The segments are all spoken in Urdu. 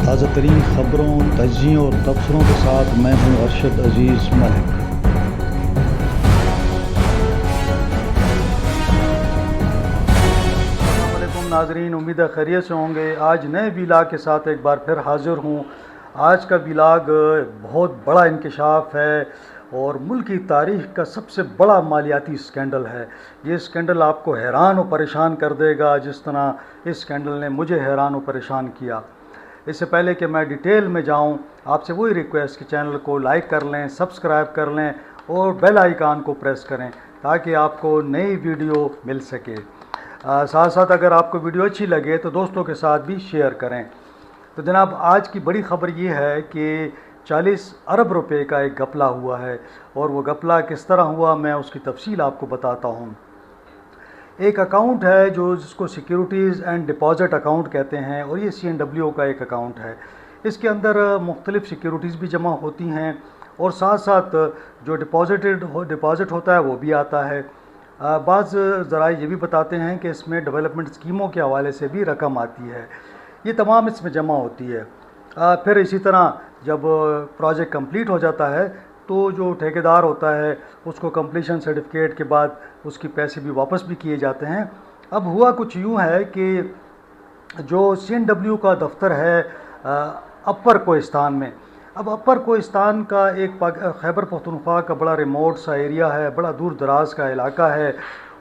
تازہ ترین خبروں، تجزیوں اور تبصروں کے ساتھ میں ہوں ارشد عزیز ملک۔ السلام علیکم ناظرین، امید ہے خیریت سے ہوں گے۔ آج نئے ویلاگ کے ساتھ ایک بار پھر حاضر ہوں۔ آج کا ویلاگ بہت بڑا انکشاف ہے اور ملکی تاریخ کا سب سے بڑا مالیاتی اسکینڈل ہے۔ یہ اسکینڈل آپ کو حیران و پریشان کر دے گا، جس طرح اس اسکینڈل نے مجھے حیران و پریشان کیا۔ اس سے پہلے کہ میں ڈیٹیل میں جاؤں، آپ سے وہی ریکویسٹ کہ چینل کو لائک کر لیں، سبسکرائب کر لیں اور بیل آئیکن کو پریس کریں تاکہ آپ کو نئی ویڈیو مل سکے۔ ساتھ ساتھ اگر آپ کو ویڈیو اچھی لگے تو دوستوں کے ساتھ بھی شیئر کریں۔ تو جناب، آج کی بڑی خبر یہ ہے کہ 40 ارب روپے کا ایک گھپلہ ہوا ہے، اور وہ گھپلہ کس طرح ہوا میں اس کی تفصیل آپ کو بتاتا ہوں۔ ایک اکاؤنٹ ہے جس کو سیکیورٹیز اینڈ ڈپازٹ اکاؤنٹ کہتے ہیں، اور یہ CNW کا ایک اکاؤنٹ ہے۔ اس کے اندر مختلف سیکیورٹیز بھی جمع ہوتی ہیں اور ساتھ ساتھ جو ڈپازٹ ہوتا ہے وہ بھی آتا ہے۔ بعض ذرائع یہ بھی بتاتے ہیں کہ اس میں ڈیولپمنٹ اسکیموں کے حوالے سے بھی رقم آتی ہے، یہ تمام اس میں جمع ہوتی ہے۔ پھر اسی طرح جب پروجیکٹ کمپلیٹ ہو جاتا ہے تو جو ٹھیکیدار ہوتا ہے اس کو کمپلیشن سرٹیفکیٹ کے بعد اس کی پیسے بھی واپس بھی کیے جاتے ہیں۔ اب ہوا کچھ یوں ہے کہ جو CNW کا دفتر ہے اپر کوہستان میں، اب اپر کوہستان کا ایک خیبر پختونخوا کا بڑا ریموٹ سا ایریا ہے، بڑا دور دراز کا علاقہ ہے،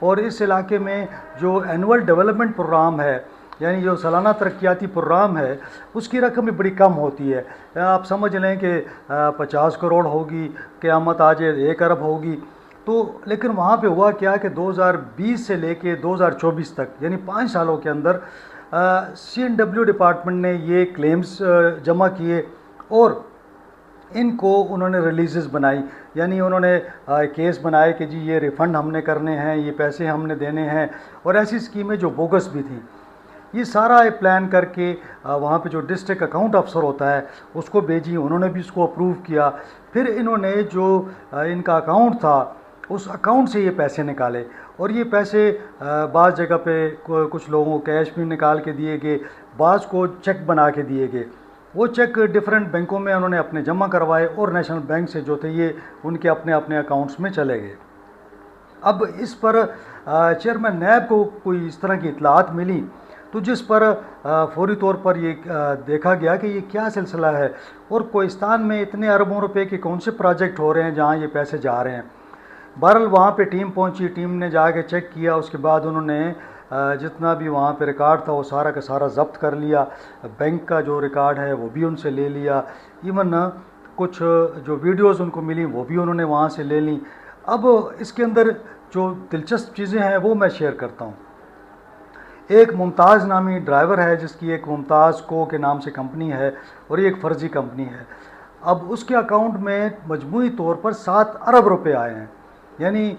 اور اس علاقے میں جو اینول ڈیولپمنٹ پروگرام ہے، یعنی جو سالانہ ترقیاتی پروگرام ہے، اس کی رقم بھی بڑی کم ہوتی ہے۔ آپ سمجھ لیں کہ 50 کروڑ ہوگی، قیامت آ جائے 1 ارب ہوگی۔ تو لیکن وہاں پہ ہوا کیا کہ 2020 سے لے کے 2024 تک، یعنی 5 سالوں کے اندر CNW ڈپارٹمنٹ نے یہ کلیمز جمع کیے اور ان کو انہوں نے ریلیزز بنائی، یعنی انہوں نے کیس بنائے کہ جی یہ ریفنڈ ہم نے کرنے ہیں، یہ پیسے ہم نے دینے ہیں، اور ایسی اسکیمیں جو بوگس بھی تھیں۔ یہ سارا پلان کر کے وہاں پہ جو ڈسٹرکٹ اکاؤنٹ افسر ہوتا ہے اس کو بھیجی، انہوں نے بھی اس کو اپروو کیا۔ پھر انہوں نے جو ان کا اکاؤنٹ تھا اس اکاؤنٹ سے یہ پیسے نکالے، اور یہ پیسے بعض جگہ پہ کچھ لوگوں کو کیش بھی نکال کے دیے گئے، بعض کو چیک بنا کے دیے گئے۔ وہ چیک ڈیفرنٹ بینکوں میں انہوں نے اپنے جمع کروائے اور نیشنل بینک سے جو تھے یہ ان کے اپنے اپنے اکاؤنٹس میں چلے گئے۔ اب اس پر چیئرمین نیب کو کوئی اس طرح کی اطلاعات ملی، تو جس پر فوری طور پر یہ دیکھا گیا کہ یہ کیا سلسلہ ہے، اور کوہستان میں اتنے اربوں روپے کے کون سے پروجیکٹ ہو رہے ہیں جہاں یہ پیسے جا رہے ہیں۔ بہرحال وہاں پہ ٹیم پہنچی، ٹیم نے جا کے چیک کیا، اس کے بعد انہوں نے جتنا بھی وہاں پہ ریکارڈ تھا وہ سارا کا سارا ضبط کر لیا۔ بینک کا جو ریکارڈ ہے وہ بھی ان سے لے لیا، ایون کچھ جو ویڈیوز ان کو ملی وہ بھی انہوں نے وہاں سے لے لیں۔ اب اس کے اندر جو دلچسپ چیزیں ہیں وہ میں شیئر کرتا ہوں۔ ایک ممتاز نامی ڈرائیور ہے جس کی ایک ممتاز کو کے نام سے کمپنی ہے، اور یہ ایک فرضی کمپنی ہے۔ اب اس کے اکاؤنٹ میں مجموعی طور پر 7 ارب روپے آئے ہیں، یعنی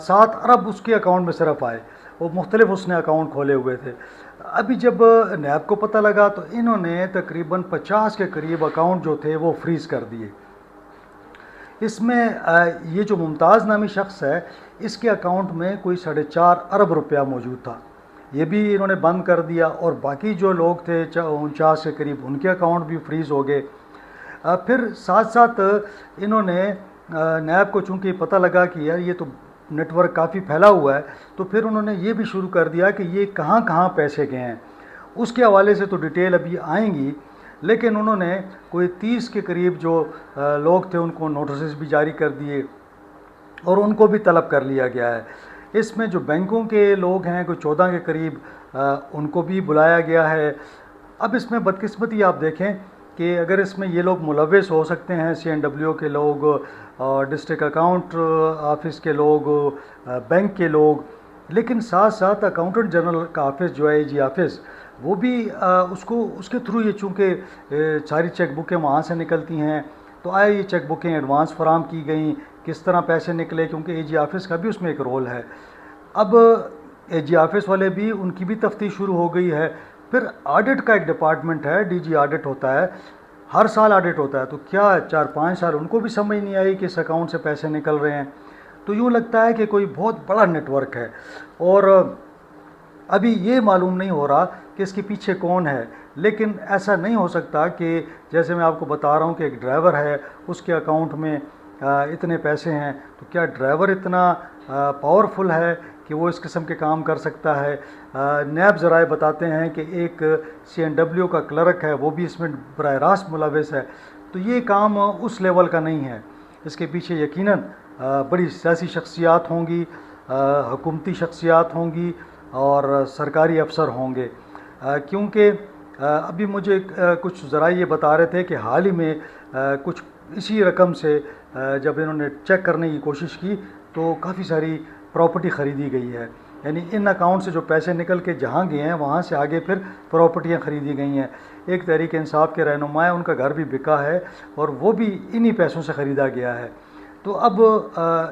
7 ارب اس کے اکاؤنٹ میں صرف آئے، وہ مختلف اس نے اکاؤنٹ کھولے ہوئے تھے۔ ابھی جب نیب کو پتہ لگا تو انہوں نے تقریباً 50 کے قریب اکاؤنٹ جو تھے وہ فریز کر دیے۔ اس میں یہ جو ممتاز نامی شخص ہے اس کے اکاؤنٹ میں کوئی 4.5 ارب روپیہ موجود تھا، یہ بھی انہوں نے بند کر دیا، اور باقی جو لوگ تھے 49 کے قریب ان کے اکاؤنٹ بھی فریز ہو گئے۔ پھر ساتھ ساتھ انہوں نے نیب کو چونکہ پتہ لگا کہ یار یہ تو نیٹ ورک کافی پھیلا ہوا ہے، تو پھر انہوں نے یہ بھی شروع کر دیا کہ یہ کہاں کہاں پیسے گئے ہیں۔ اس کے حوالے سے تو ڈیٹیل ابھی آئیں گی، لیکن انہوں نے کوئی 30 کے قریب جو لوگ تھے ان کو نوٹسز بھی جاری کر دیے اور ان کو بھی طلب کر لیا گیا ہے۔ اس میں جو بینکوں کے لوگ ہیں کوئی 14 کے قریب ان کو بھی بلایا گیا ہے۔ اب اس میں بدقسمتی آپ دیکھیں کہ اگر اس میں یہ لوگ ملوث ہو سکتے ہیں، CNW کے لوگ، ڈسٹرکٹ اکاؤنٹ آفس کے لوگ، بینک کے لوگ، لیکن ساتھ ساتھ اکاؤنٹنٹ جنرل کا آفس جو ہے AG آفس، وہ بھی اس کے تھرو یہ چونکہ ساری چیک بکیں وہاں سے نکلتی ہیں، تو یہ چیک بکیں ایڈوانس فراہم کی گئیں، کس طرح پیسے نکلے، کیونکہ AG آفس کا بھی اس میں ایک رول ہے۔ اب AG آفس والے بھی ان کی بھی تفتیش شروع ہو گئی ہے۔ پھر آڈٹ کا ایک ڈپارٹمنٹ ہے، DG آڈٹ ہوتا ہے، ہر سال آڈٹ ہوتا ہے، تو کیا 4-5 سال ان کو بھی سمجھ نہیں آئی کہ اس اکاؤنٹ سے پیسے نکل رہے ہیں، تو یوں لگتا ہے کہ کوئی بہت بڑا نیٹ ورک ہے، اور ابھی یہ معلوم نہیں ہو رہا کہ اس کے پیچھے کون ہے۔ لیکن ایسا نہیں ہو سکتا کہ جیسے میں آپ کو بتا رہا ہوں کہ ایک ڈرائیور ہے، اس کے اکاؤنٹ میں اتنے پیسے ہیں، تو کیا ڈرائیور اتنا پاورفل ہے کہ وہ اس قسم کے کام کر سکتا ہے؟ نیب ذرائع بتاتے ہیں کہ ایک CNW کا کلرک ہے، وہ بھی اس میں براہ راست ملوث ہے. تو یہ کام اس لیول کا نہیں ہے. اس کے پیچھے یقیناً بڑی سیاسی شخصیات ہوں گی، حکومتی شخصیات ہوں گی اور سرکاری افسر ہوں گے. کیونکہ ابھی مجھے کچھ ذرائع یہ بتا رہے تھے کہ حال ہی میں کچھ اسی رقم سے جب انہوں نے چیک کرنے کی کوشش کی تو کافی ساری پراپرٹی خریدی گئی ہے. یعنی ان اکاؤنٹ سے جو پیسے نکل کے جہاں گئے ہیں وہاں سے آگے پھر پراپرٹیاں خریدی گئی ہیں. ایک تحریک انصاف کے رہنما ہیں، ان کا گھر بھی بکا ہے اور وہ بھی انہی پیسوں سے خریدا گیا ہے. تو اب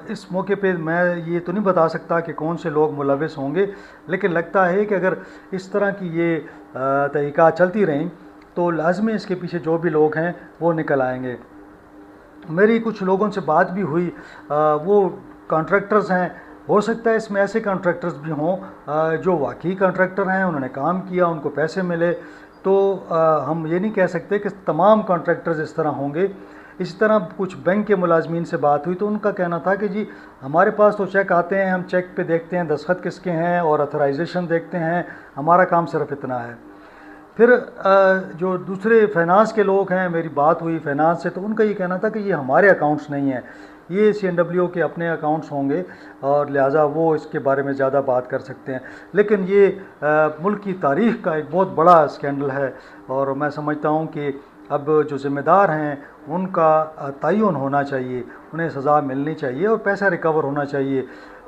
اس موقع پہ میں یہ تو نہیں بتا سکتا کہ کون سے لوگ ملوث ہوں گے، لیکن لگتا ہے کہ اگر اس طرح کی یہ تحقیقات چلتی رہیں تو لازمی اس کے پیچھے جو بھی لوگ ہیں وہ نکل آئیں گے. میری کچھ لوگوں سے بات بھی ہوئی، وہ کانٹریکٹرز ہیں. ہو سکتا ہے اس میں ایسے کانٹریکٹرز بھی ہوں جو واقعی کانٹریکٹر ہیں، انہوں نے کام کیا، ان کو پیسے ملے. تو ہم یہ نہیں کہہ سکتے کہ تمام کانٹریکٹرز اس طرح ہوں گے. اسی طرح کچھ بینک کے ملازمین سے بات ہوئی تو ان کا کہنا تھا کہ جی ہمارے پاس تو چیک آتے ہیں، ہم چیک پہ دیکھتے ہیں دستخط کس کے ہیں اور اتھرائزیشن دیکھتے ہیں، ہمارا کام صرف اتنا ہے. پھر جو دوسرے فائنانس کے لوگ ہیں، میری بات ہوئی فائنانس سے، تو ان کا یہ کہنا تھا کہ یہ ہمارے اکاؤنٹس نہیں ہیں، یہ CNW کے اپنے اکاؤنٹس ہوں گے اور لہٰذا وہ اس کے بارے میں زیادہ بات کر سکتے ہیں. لیکن یہ ملک کی تاریخ کا ایک بہت بڑا اسکینڈل ہے اور میں سمجھتا ہوں کہ اب جو ذمہ دار ہیں ان کا تعین ہونا چاہیے، انہیں سزا ملنی چاہیے اور پیسہ ریکور ہونا چاہیے.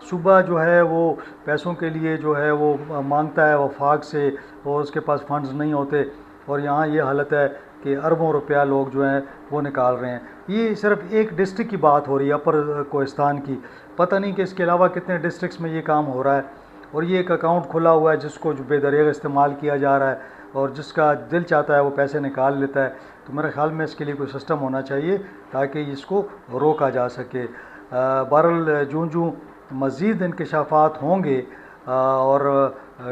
صوبہ جو ہے وہ پیسوں کے لیے جو ہے وہ مانگتا ہے وفاق سے اور اس کے پاس فنڈز نہیں ہوتے، اور یہاں یہ حالت ہے کہ اربوں روپیہ لوگ جو ہیں وہ نکال رہے ہیں. یہ صرف ایک ڈسٹرکٹ کی بات ہو رہی ہے، اپر کوہستان کی. پتہ نہیں کہ اس کے علاوہ کتنے ڈسٹرکٹس میں یہ کام ہو رہا ہے. اور یہ ایک اکاؤنٹ کھلا ہوا ہے جس کو جو بے دریغ استعمال کیا جا رہا ہے اور جس کا دل چاہتا ہے وہ پیسے نکال لیتا ہے. تو میرے خیال میں اس کے لیے کوئی سسٹم ہونا چاہیے تاکہ اس کو روکا جا سکے. بہرحال جوں مزید انکشافات ہوں گے اور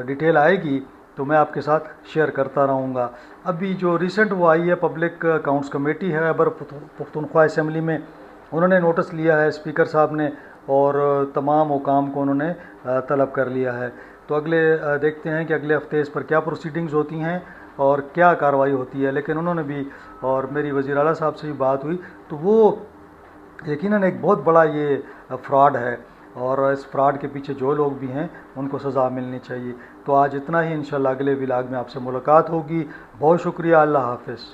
ڈیٹیل آئے گی تو میں آپ کے ساتھ شیئر کرتا رہوں گا. ابھی جو ریسنٹ وہ آئی ہے پبلک اکاؤنٹس کمیٹی ہے خیبر پختونخوا اسمبلی میں، انہوں نے نوٹس لیا ہے اسپیکر صاحب نے اور تمام حکام کو انہوں نے طلب کر لیا ہے. تو اگلے دیکھتے ہیں کہ اگلے ہفتے اس پر کیا پروسیڈنگز ہوتی ہیں اور کیا کارروائی ہوتی ہے. لیکن انہوں نے بھی، اور میری وزیر اعلیٰ صاحب سے بھی بات ہوئی تو وہ یقیناً ایک بہت بڑا یہ فراڈ ہے اور اس فراڈ کے پیچھے جو لوگ بھی ہیں ان کو سزا ملنی چاہیے. تو آج اتنا ہی، انشاءاللہ اگلے ولاگ میں آپ سے ملاقات ہوگی. بہت شکریہ، اللہ حافظ.